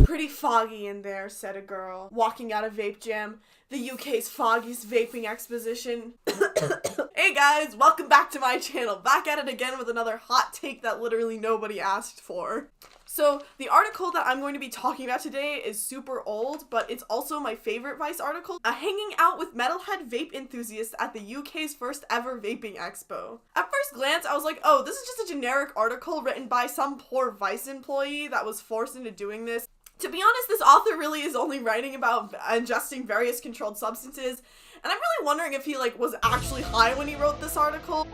Pretty foggy in there, said a girl, walking out of Vape Jam, the UK's foggiest vaping exposition. Hey guys, welcome back to my channel. Back at it again with another hot take that literally nobody asked for. So, the article that I'm going to be talking about today is super old, but it's also my favorite Vice article. Hanging out with metalhead vape enthusiasts at the UK's first ever vaping expo. At first glance, I was like, oh, this is just a generic article written by some poor Vice employee that was forced into doing this. To be honest, this author really is only writing about ingesting various controlled substances, and I'm really wondering if he was actually high when he wrote this article.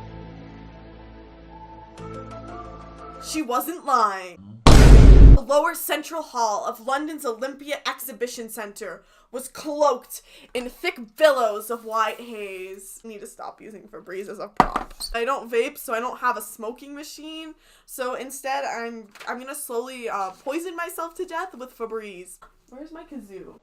She wasn't lying. The lower central hall of London's Olympia Exhibition Centre was cloaked in thick billows of white haze. I need to stop using Febreze as a prop. I don't vape, so I don't have a smoking machine. So instead, I'm gonna slowly poison myself to death with Febreze. Where's my kazoo?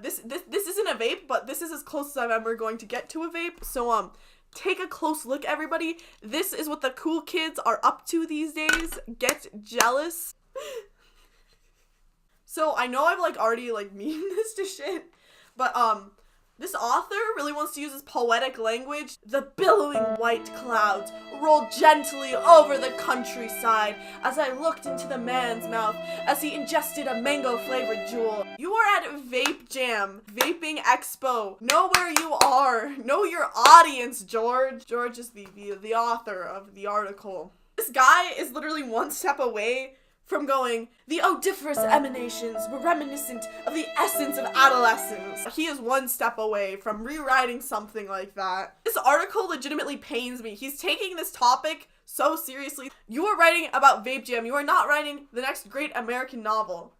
This isn't a vape, but this is as close as I'm ever going to get to a vape. So take a close look, everybody. This is what the cool kids are up to these days. Get jealous. So I know I've already memed this to shit, but this author really wants to use his poetic language. The billowing white clouds rolled gently over the countryside as I looked into the man's mouth as he ingested a mango-flavored jewel. You are at Vape Jam, Vaping Expo. Know where you are. Know your audience, George. George is the author of the article. This guy is literally one step away from going, the odoriferous emanations were reminiscent of the essence of adolescence. He is one step away from rewriting something like that. This article legitimately pains me. He's taking this topic so seriously. You are writing about Vape Jam. You are not writing the next great American novel.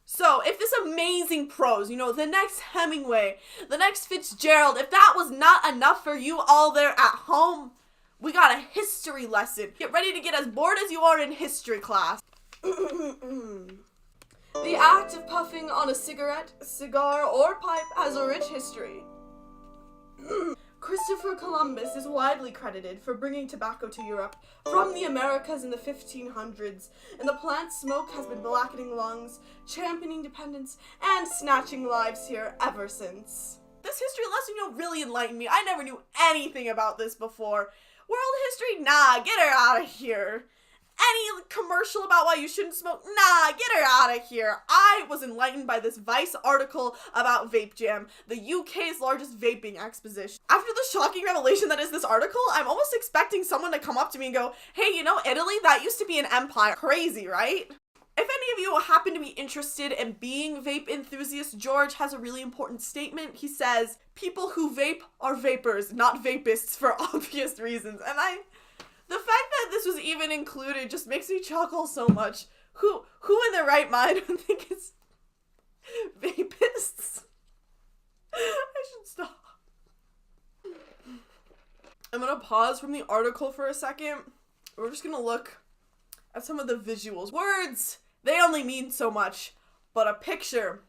So, if this amazing prose, the next Hemingway, the next Fitzgerald, if that was not enough for you all there at home, we got a history lesson. Get ready to get as bored as you are in history class. The act of puffing on a cigarette, cigar, or pipe has a rich history. Christopher Columbus is widely credited for bringing tobacco to Europe from the Americas in the 1500s, and the plant's smoke has been blackening lungs, championing independence, and snatching lives here ever since. This history lesson, really enlightened me. I never knew anything about this before. World history? Nah, get her out of here. Any commercial about why you shouldn't smoke? Nah, get her out of here. I was enlightened by this Vice article about Vape Jam, the UK's largest vaping exposition. After the shocking revelation that is this article, I'm almost expecting someone to come up to me and go, hey, Italy, that used to be an empire. Crazy, right? If any of you happen to be interested in being vape enthusiasts, George has a really important statement. He says, people who vape are vapers, not vapists, for obvious reasons. And the fact that this was even included just makes me chuckle so much. Who in their right mind would think it's vapists? I should stop. I'm gonna pause from the article for a second. We're just gonna look at some of the visuals. Words, they only mean so much, but a picture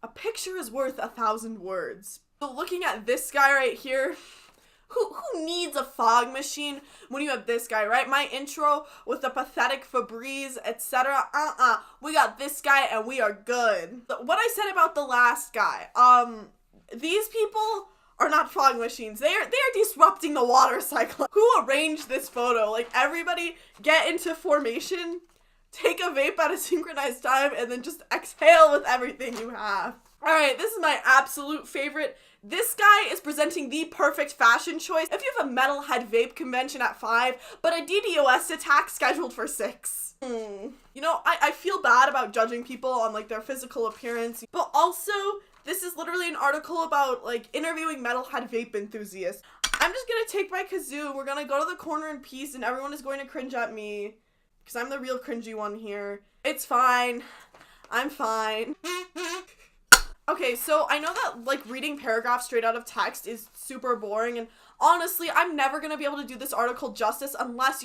is worth 1,000 words. So looking at this guy right here, who needs a fog machine when you have this guy, right? My intro with the pathetic Febreze, etc. We got this guy and we are good. What I said about the last guy, these people are not fog machines. They are disrupting the water cycle. Who arranged this photo? Everybody get into formation, take a vape at a synchronized time, and then just exhale with everything you have. Alright, this is my absolute favorite. This guy is presenting the perfect fashion choice. If you have a metalhead vape convention at 5, but a DDoS attack scheduled for 6. I feel bad about judging people on their physical appearance, but also this is literally an article about interviewing metalhead vape enthusiasts. I'm just gonna take my kazoo, we're gonna go to the corner in peace, and everyone is going to cringe at me, because I'm the real cringy one here. It's fine. I'm fine. Okay, so I know that reading paragraphs straight out of text is super boring, and honestly, I'm never gonna be able to do this article justice unless,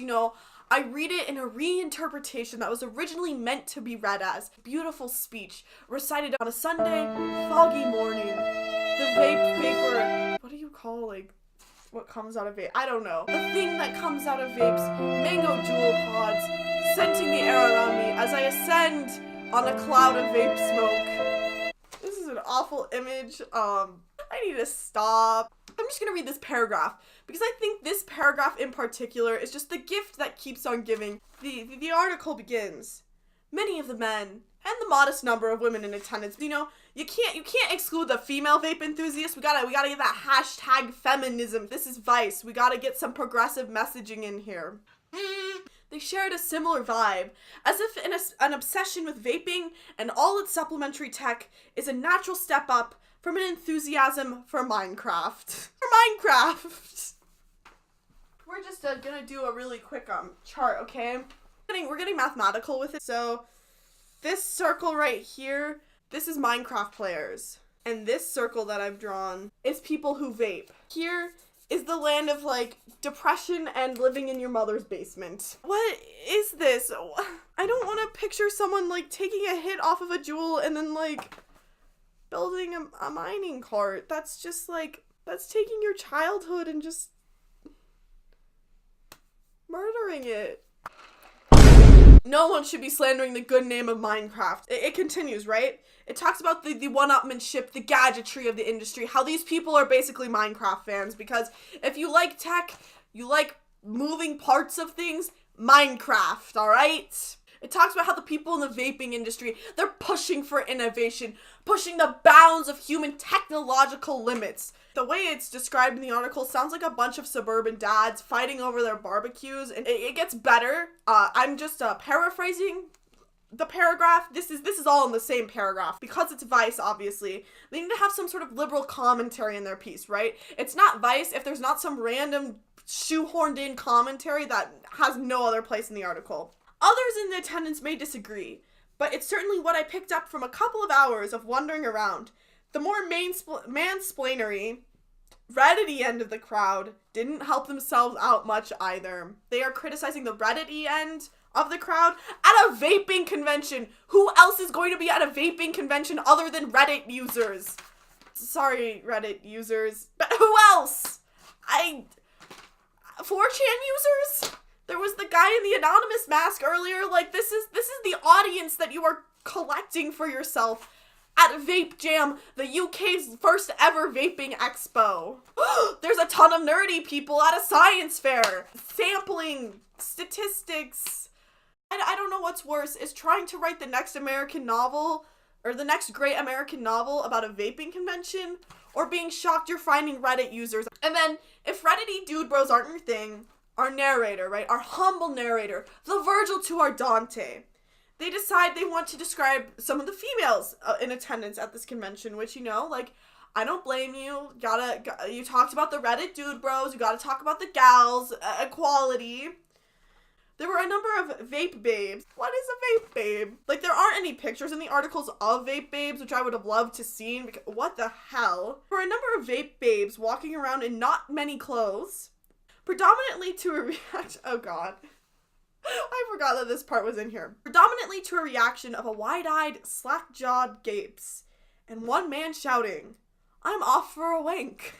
I read it in a reinterpretation that was originally meant to be read as beautiful speech recited on a Sunday, foggy morning. The vapor, what do you call what comes out of vape? I don't know. The thing that comes out of vapes, mango jewel pods, scenting the air around me as I ascend on a cloud of vape smoke. This is an awful image. I need to stop. I'm just gonna read this paragraph because I think this paragraph in particular is just the gift that keeps on giving. The article begins. Many of the men and the modest number of women in attendance. You know, you can't exclude the female vape enthusiasts. We gotta get that hashtag feminism. This is Vice. We gotta get some progressive messaging in here. They shared a similar vibe, as if an obsession with vaping and all its supplementary tech is a natural step up from an enthusiasm for Minecraft. We're just gonna do a really quick chart, okay? We're getting mathematical with it. So this circle right here, this is Minecraft players. And this circle that I've drawn is people who vape. Here is the land of, like, depression and living in your mother's basement. What is this? I don't want to picture someone, like, taking a hit off of a jewel and then, like, building a mining cart. That's just, like, that's taking your childhood and just murdering it. No one should be slandering the good name of Minecraft. It continues, right? It talks about the one-upmanship, the gadgetry of the industry, how these people are basically Minecraft fans, because if you like tech, you like moving parts of things, Minecraft, alright? It talks about how the people in the vaping industry, they're pushing for innovation, pushing the bounds of human technological limits. The way it's described in the article sounds like a bunch of suburban dads fighting over their barbecues, and it gets better. I'm just paraphrasing the paragraph. This is all in the same paragraph. Because it's Vice, obviously, they need to have some sort of liberal commentary in their piece, right? It's not Vice if there's not some random shoehorned in commentary that has no other place in the article. Others in the attendance may disagree, but it's certainly what I picked up from a couple of hours of wandering around. The more mansplainery, Reddit-y end of the crowd didn't help themselves out much either. They are criticizing the Reddit-y end of the crowd at a vaping convention. Who else is going to be at a vaping convention other than Reddit users? Sorry, Reddit users, but who else? 4chan users? There was the guy in the anonymous mask earlier. Like, this is the audience that you are collecting for yourself at Vape Jam, the UK's first ever vaping expo. There's a ton of nerdy people at a science fair, sampling statistics. I don't know what's worse, is trying to write the next American novel, or the next great American novel about a vaping convention, or being shocked you're finding Reddit users. And then, if Reddit-y dude bros aren't your thing, our narrator, right, our humble narrator, the Virgil to our Dante, they decide they want to describe some of the females in attendance at this convention, which, you know, like, I don't blame you. You talked about the Reddit dude bros. You gotta talk about the gals, equality. There were a number of vape babes. What is a vape babe? Like, there aren't any pictures in the articles of vape babes, which I would have loved to see. What the hell? There were a number of vape babes walking around in not many clothes, predominantly to a reaction. Oh god. I forgot that this part was in here. Predominantly to a reaction of a wide-eyed, slack-jawed gapes, and one man shouting, "I'm off for a wank."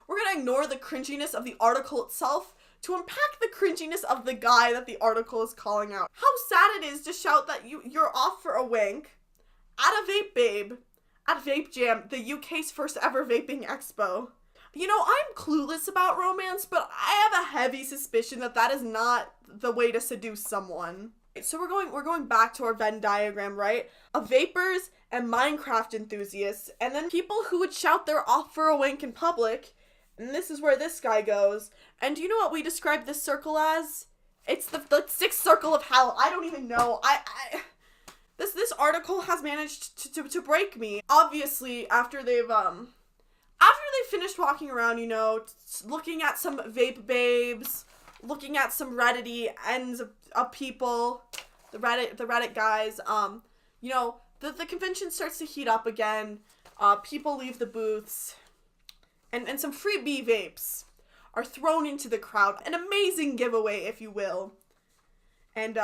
We're gonna ignore the cringiness of the article itself to unpack the cringiness of the guy that the article is calling out. How sad it is to shout that you're off for a wank at a vape babe, at Vape Jam, the UK's first ever vaping expo. You know, I'm clueless about romance, but I have a heavy suspicion that that is not the way to seduce someone. So we're going back to our Venn diagram, right? Of vapers and Minecraft enthusiasts, and then people who would shout they're off for a wank in public, and this is where this guy goes. And do you know what we describe this circle as? It's the sixth circle of hell. I don't even know. This article has managed to break me. Obviously, after they finished walking around, you know, looking at some vape babes, looking at some Reddit-y ends of people, the Reddit guys, you know, the convention starts to heat up again, people leave the booths, and some freebie vapes are thrown into the crowd, an amazing giveaway, if you will. And,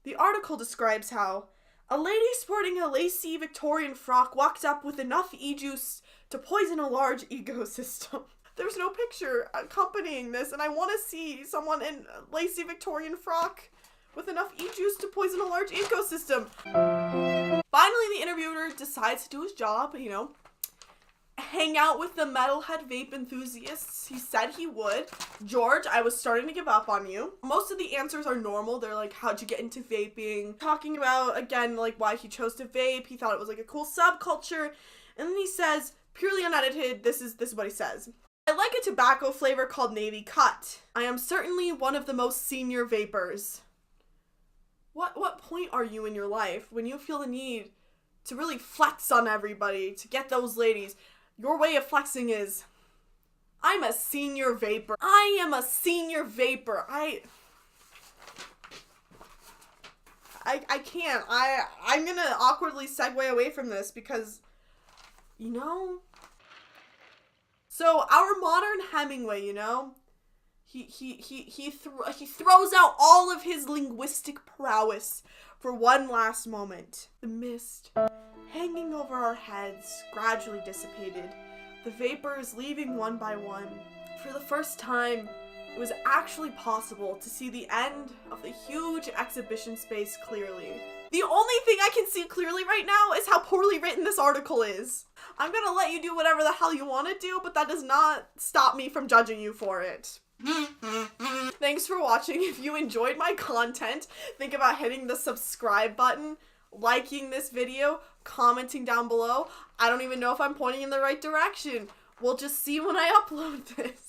the article describes how a lady sporting a lacy Victorian frock walked up with enough e-juice to poison a large ecosystem. There's no picture accompanying this, and I want to see someone in a lacy Victorian frock with enough e-juice to poison a large ecosystem. Finally, the interviewer decides to do his job, you know, hang out with the metalhead vape enthusiasts. He said he would. George, I was starting to give up on you. Most of the answers are normal. They're like, how'd you get into vaping? Talking about, again, like why he chose to vape. He thought it was like a cool subculture. And then he says, purely unedited, this is what he says. I like a tobacco flavor called Navy Cut. I am certainly one of the most senior vapers. What point are you in your life when you feel the need to really flex on everybody, to get those ladies? Your way of flexing is, I'm a senior vapor. I am a senior vapor. I can't. I'm gonna awkwardly segue away from this because, you know, so our modern Hemingway, you know, he throws out all of his linguistic prowess for one last moment. The mist hanging over our heads gradually dissipated, the vapors leaving one by one. For the first time, it was actually possible to see the end of the huge exhibition space clearly. The only thing I can see clearly right now is how poorly written this article is. I'm gonna let you do whatever the hell you want to do, but that does not stop me from judging you for it. Thanks for watching. If you enjoyed my content, think about hitting the subscribe button, liking this video, commenting down below. I don't even know if I'm pointing in the right direction. We'll just see when I upload this.